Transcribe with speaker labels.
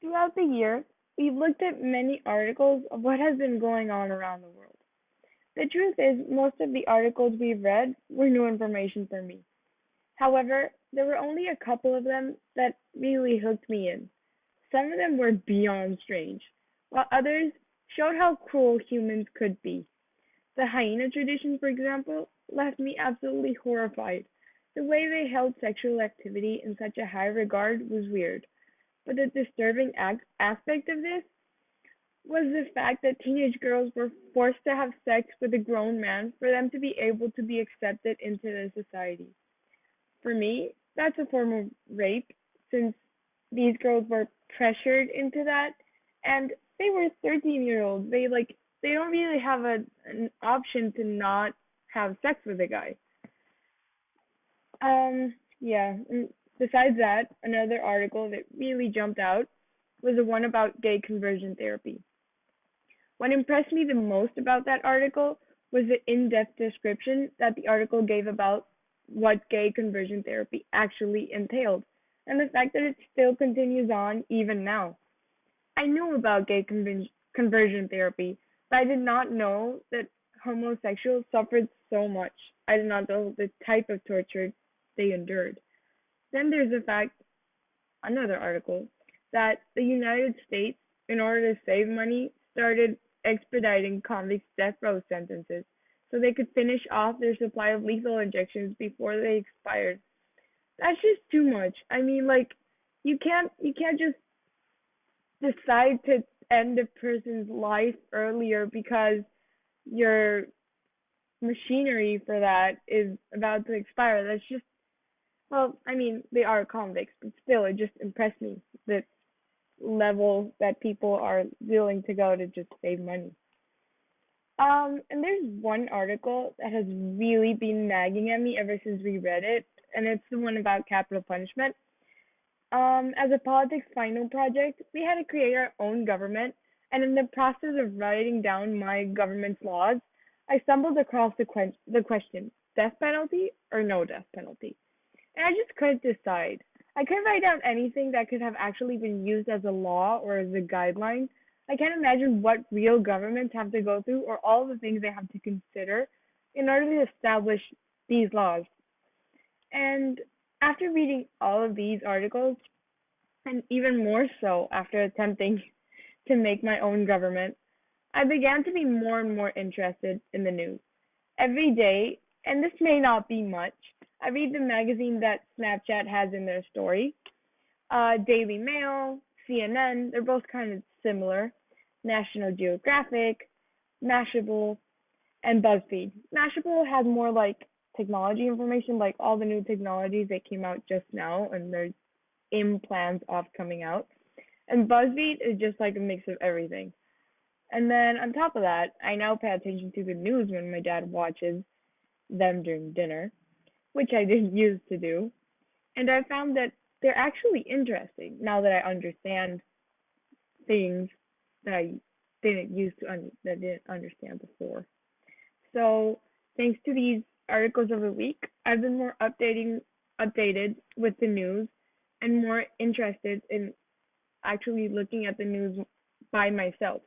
Speaker 1: Throughout the year, we've looked at many articles of what has been going on around the world. The truth is, most of the articles we've read were new information for me. However, there were only a couple of them that really hooked me in. Some of them were beyond strange, while others showed how cruel humans could be. The hyena tradition, for example, left me absolutely horrified. The way they held sexual activity in such a high regard was weird, but the disturbing aspect of this was the fact that teenage girls were forced to have sex with a grown man for them to be able to be accepted into the society. For me, that's a form of rape since these girls were pressured into that and they were 13-year-olds. They don't really have an option to not have sex with a guy. Yeah. Besides that, another article that really jumped out was the one about gay conversion therapy. What impressed me the most about that article was the in-depth description that the article gave about what gay conversion therapy actually entailed, and the fact that it still continues on even now. I knew about gay conversion therapy, but I did not know that homosexuals suffered so much. I did not know the type of torture they endured. Then there's the fact, another article, that the United States, in order to save money, started expediting convicts' death row sentences so they could finish off their supply of lethal injections before they expired. That's just too much. I mean, like, you can't just decide to end a person's life earlier because your machinery for that is about to expire. That's just, well, I mean, they are convicts, but still, it just impressed me the level that people are willing to go to just save money. And there's one article that has really been nagging at me ever since we read it, and it's the one about capital punishment. As a politics final project, we had to create our own government, and in the process of writing down my government's laws, I stumbled across the question, death penalty or no death penalty? And I just couldn't decide. I couldn't write down anything that could have actually been used as a law or as a guideline. I can't imagine what real governments have to go through or all the things they have to consider in order to establish these laws. And after reading all of these articles, and even more so after attempting to make my own government, I began to be more and more interested in the news. Every day, and this may not be much, I read the magazine that Snapchat has in their story. Daily Mail, CNN, they're both kind of similar. National Geographic, Mashable, and BuzzFeed. Mashable has more like technology information, like all the new technologies that came out just now and they're in plans of coming out. And BuzzFeed is just like a mix of everything. And then on top of that, I now pay attention to the news when my dad watches them during dinner, which I didn't used to do. And I found that they're actually interesting now that I understand things that I that didn't understand before. So thanks to these articles of the week, I've been more updated with the news and more interested in actually looking at the news by myself.